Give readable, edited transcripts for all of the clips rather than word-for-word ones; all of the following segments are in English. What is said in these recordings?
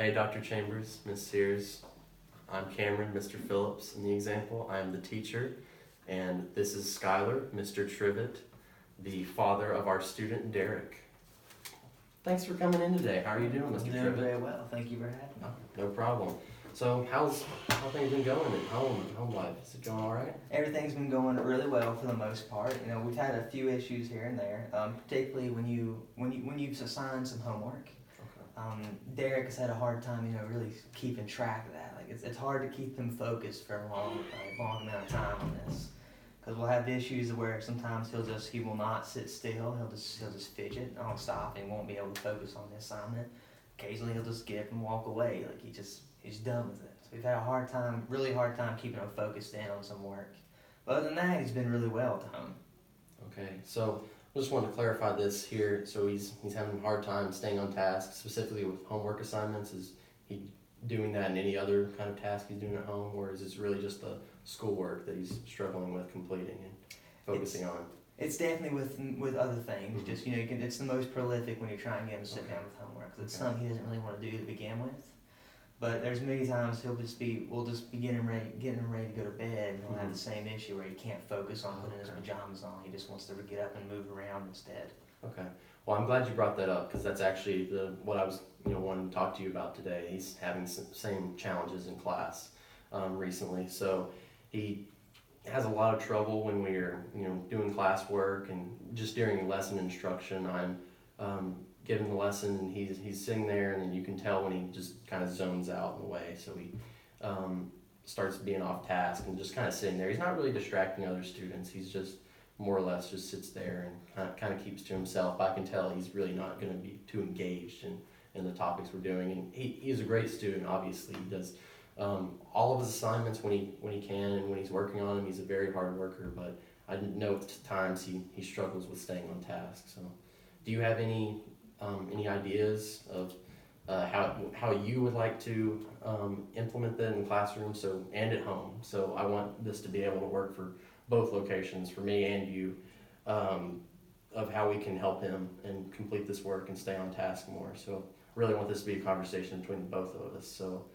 Hey, Dr. Chambers, Miss Sears. I'm Cameron, Mr. Phillips in the example. I'm the teacher, and this is Skylar, Mr. Trivet, the father of our student, Derek. Thanks for coming in today. How are you doing, Mr. I'm doing Trivet? very well. Thank you for having me. No problem. So, how things been going at home life? Is it going all right? Everything's been going really well for the most part. You know, we've had a few issues here and there, particularly when you've assigned some homework. Derek has had a hard time, really keeping track of that. Like it's hard to keep him focused for a long amount of time on this, because we'll have issues where sometimes he will not sit still. He'll just fidget nonstop and won't be able to focus on the assignment. Occasionally he'll just get up and walk away, like he's done with it. So we've had really hard time keeping him focused in on some work. But other than that, he's been really well at home. Okay, so I just wanted to clarify this here. So he's having a hard time staying on task, specifically with homework assignments. Is he doing that in any other kind of task he's doing at home, or is this really just the schoolwork that he's struggling with completing and focusing on? It's definitely with other things. Mm-hmm. Just it's the most prolific when you try and get him to sit down with homework, because it's something he doesn't really want to do to begin with. But there's many times we'll just be getting him ready to go to bed, and he'll have the same issue where he can't focus on putting his pajamas on. He just wants to get up and move around instead. Okay. Well, I'm glad you brought that up, because that's actually what I was wanting to talk to you about today. He's having some same challenges in class recently, so he has a lot of trouble when we're doing classwork and just during lesson instruction. I'm giving the lesson, and he's sitting there, and then you can tell when he just kind of zones out in the way. So he starts being off task and just kind of sitting there. He's not really distracting other students. He's just more or less just sits there and kind of keeps to himself. I can tell he's really not going to be too engaged in the topics we're doing. And he's a great student, obviously. He does all of his assignments when he can, and when he's working on them, he's a very hard worker. But I know at times he struggles with staying on task. So do you have any ideas of how you would like to implement that in the classroom and at home? So I want this to be able to work for both locations, for me and you, of how we can help him and complete this work and stay on task more. So I really want this to be a conversation between both of us. So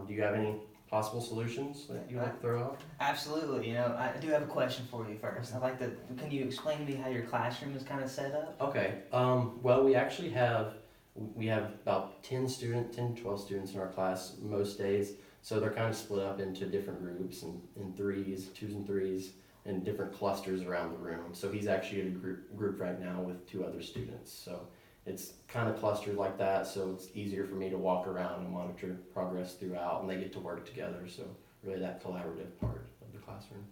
do you have any possible solutions that you'd like to throw out? Absolutely. I do have a question for you first. Can you explain to me how your classroom is kind of set up? Okay. Well, we actually have about 10 to 12 students in our class most days. So they're kind of split up into different groups and in twos and threes, and different clusters around the room. So he's actually in a group right now with 2 other students. So it's kind of clustered like that, so it's easier for me to walk around and monitor progress throughout, and they get to work together. So really that collaborative part of the classroom.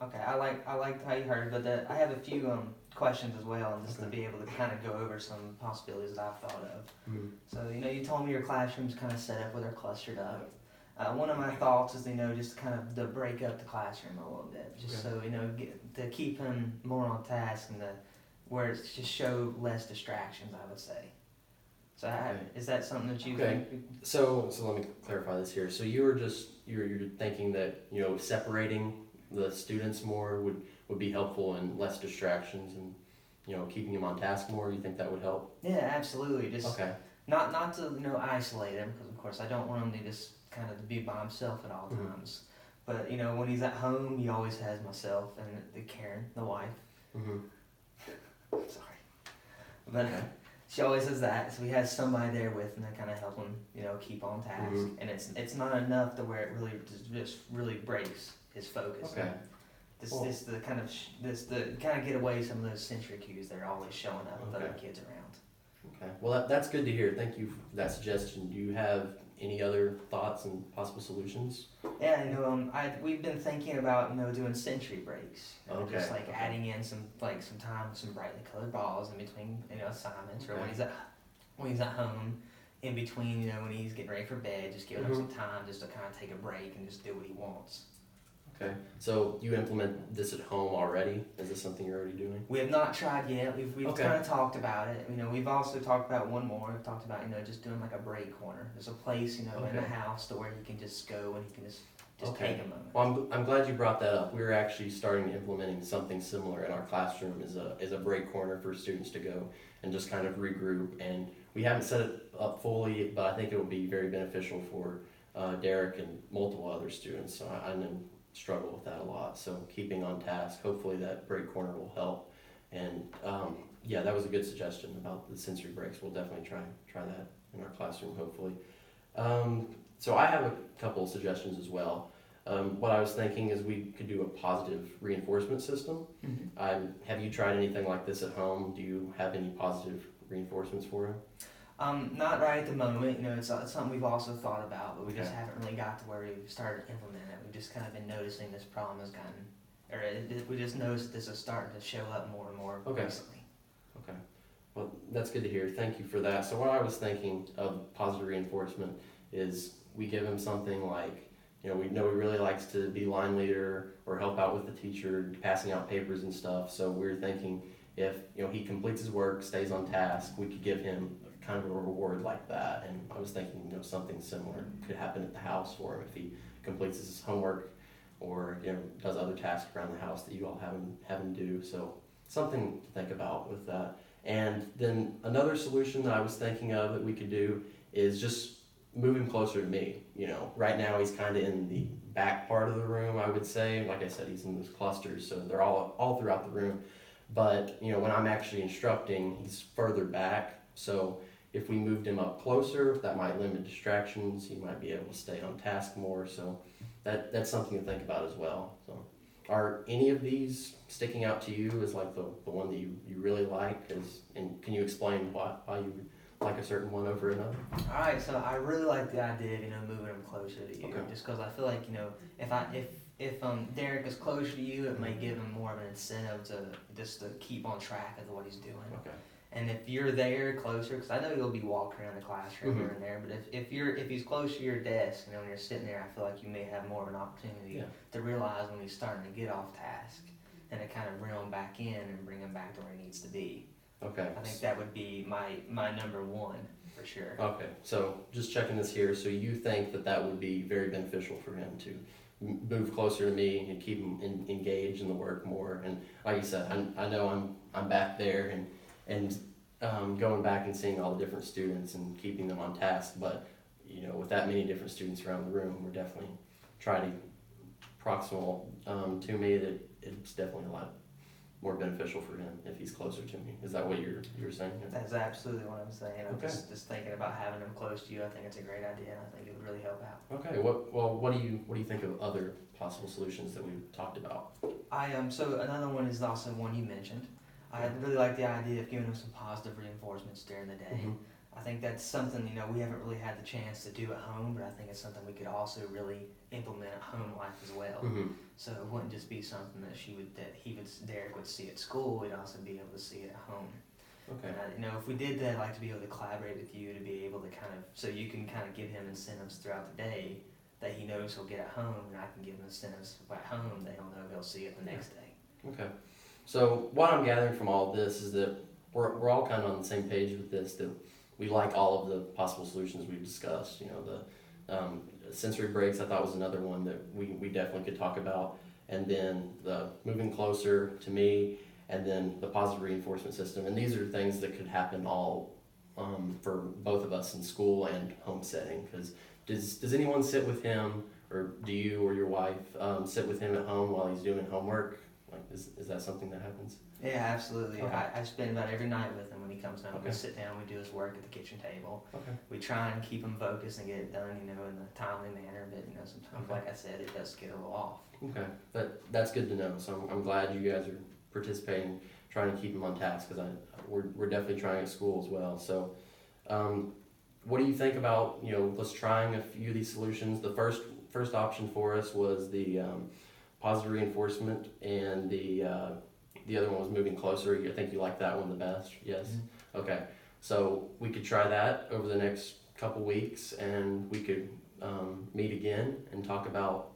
Okay. I like how you heard, but I have a few questions as well, and just to be able to kind of go over some possibilities that I've thought of. Mm-hmm. So you told me your classroom's kind of set up where they're clustered up. One of my thoughts is just kind of to break up the classroom a little bit, just so to keep him more on task, and where it's just show less distractions, I would say. So is that something that you think? So let me clarify this here. So you're thinking that separating the students more would be helpful, and less distractions, and keeping them on task more. You think that would help? Yeah, absolutely. Just not to isolate him, because of course I don't want him to just kind of be by himself at all times. But when he's at home, he always has myself and Karen, the wife. Mm-hmm. Sorry, but she always has that. So he has somebody there with him to kind of help him, keep on task. Mm-hmm. And it's not enough to where it really just really breaks his focus. Okay. This to kind of get away some of those sensory cues that are always showing up with other kids around. Okay. Well, that's good to hear. Thank you for that suggestion. Do you have any other thoughts and possible solutions? Yeah, we've been thinking about doing sensory breaks. Just adding in some brightly colored balls in between assignments, or when he's at home, in between when he's getting ready for bed, just giving him some time just to kind of take a break and just do what he wants. Okay, so you implement this at home already? Is this something you're already doing? We have not tried yet. We've kind of talked about it. We've also talked about one more. We've talked about just doing like a break corner. There's a place in the house to where you can just go and you can just take a moment. Well, I'm glad you brought that up. We're actually starting implementing something similar in our classroom. Is a break corner for students to go and just kind of regroup and we haven't set it up fully, but I think it will be very beneficial for Derek and multiple other students. So I know struggle with that a lot. So keeping on task, hopefully that break corner will help. And yeah, that was a good suggestion about the sensory breaks. We'll definitely try that in our classroom, hopefully. So I have a couple of suggestions as well. What I was thinking is we could do a positive reinforcement system. Have you tried anything like this at home? Do you have any positive reinforcements for him? Not right at the moment. You know, it's something we've also thought about, but we just Okay. haven't really got to where we've started to implement it. We've just kind of been noticing this problem has gotten, we just noticed this is starting to show up more and more Okay. recently. Okay. Well, that's good to hear. Thank you for that. So what I was thinking of positive reinforcement is we give him something like, we know he really likes to be line leader or help out with the teacher, passing out papers and stuff. So we're thinking if, he completes his work, stays on task, we could give him kind of a reward like that. And I was thinking, something similar could happen at the house for him if he completes his homework or, does other tasks around the house that you all have him do. So something to think about with that. And then another solution that I was thinking of that we could do is just move him closer to me. Right now he's kind of in the back part of the room, I would say. Like I said, he's in those clusters, so they're all throughout the room. But, when I'm actually instructing, he's further back. So if we moved him up closer, that might limit distractions. He might be able to stay on task more. So that's something to think about as well. So are any of these sticking out to you as like the one that you really like? And can you explain why you like a certain one over another? All right, so I really like the idea of moving him closer to you, Okay. just because I feel like if Derek is closer to you, it may give him more of an incentive to keep on track of what he's doing. Okay. And if you're there closer, because I know you'll be walking around the classroom here and there, but if he's close to your desk, when you're sitting there, I feel like you may have more of an opportunity to realize when he's starting to get off task, and to kind of reel him back in and bring him back to where he needs to be. Okay. I think that would be my number one for sure. Okay, so just checking this here. So you think that would be very beneficial for him to move closer to me and keep him engaged in the work more. And like you said, I know I'm back there and going back and seeing all the different students and keeping them on task. But with that many different students around the room, we're definitely trying to proximal to me that it's definitely a lot more beneficial for him if he's closer to me. Is that what you're saying? That's absolutely what I'm saying. I'm Okay. just thinking about having him close to you. I think it's a great idea, and I think it would really help out. Okay. What do you think of other possible solutions that we've talked about? So another one is also one you mentioned. I really like the idea of giving him some positive reinforcements during the day. Mhm. I think that's something we haven't really had the chance to do at home, but I think it's something we could also really implement at home life as well. Mm-hmm. So it wouldn't just be something that Derek would see at school. We'd also be able to see it at home. Okay. And if we did that, I'd like to be able to collaborate with you to be able to so you can kind of give him incentives throughout the day that he knows he'll get at home, and I can give him incentives at home that he'll know he'll see it the next day. Okay. So what I'm gathering from all of this is that we're all kind of on the same page with this, that we like all of the possible solutions we've discussed. The sensory breaks I thought was another one that we definitely could talk about. And then the moving closer to me, and then the positive reinforcement system. And these are things that could happen all for both of us in school and home setting. Because does anyone sit with him, or do you or your wife sit with him at home while he's doing homework? Like, is that something that happens? Yeah, absolutely. Okay. I spend about every night with him when he comes home. Okay. We sit down, we do his work at the kitchen table. Okay. We try and keep him focused and get it done, in a timely manner. But sometimes, Okay. like I said, it does get a little off. Okay, that's good to know. So I'm glad you guys are participating, trying to keep him on task, because we're definitely trying at school as well. So, what do you think about let's trying a few of these solutions? The first option for us was the positive reinforcement, and the other one was moving closer. I think you like that one the best. Yes. Mm-hmm. Okay. So we could try that over the next couple weeks, and we could meet again and talk about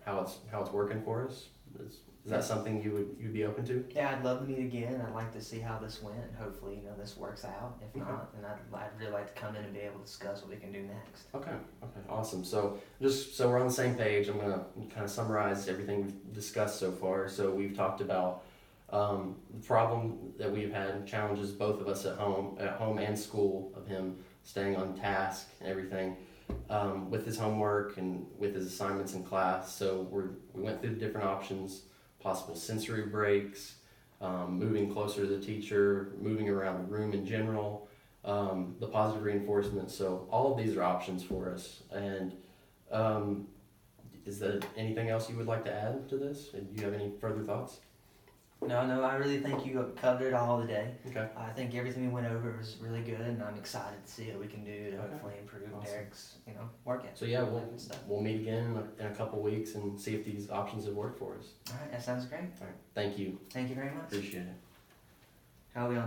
how it's working for us. Is that something you'd be open to? Yeah, I'd love to meet again. I'd like to see how this went. Hopefully, this works out. If not, then I'd really like to come in and be able to discuss what we can do next. Okay, awesome. So just so we're on the same page, I'm gonna kind of summarize everything we've discussed so far. So we've talked about The problem that we've had, challenges both of us at home and school, of him staying on task and everything, with his homework and with his assignments in class. So we went through the different options, possible sensory breaks, moving closer to the teacher, moving around the room in general, the positive reinforcement. So all of these are options for us. And is there anything else you would like to add to this? Do you have any further thoughts? No, I really think you covered it all today. Okay. I think everything we went over was really good, and I'm excited to see what we can do to hopefully improve Awesome. Derek's, work ethic. So yeah, and stuff. we'll meet again in a couple weeks and see if these options have worked for us. All right, that sounds great. All right. Thank you. Thank you very much. Appreciate it. How are we on?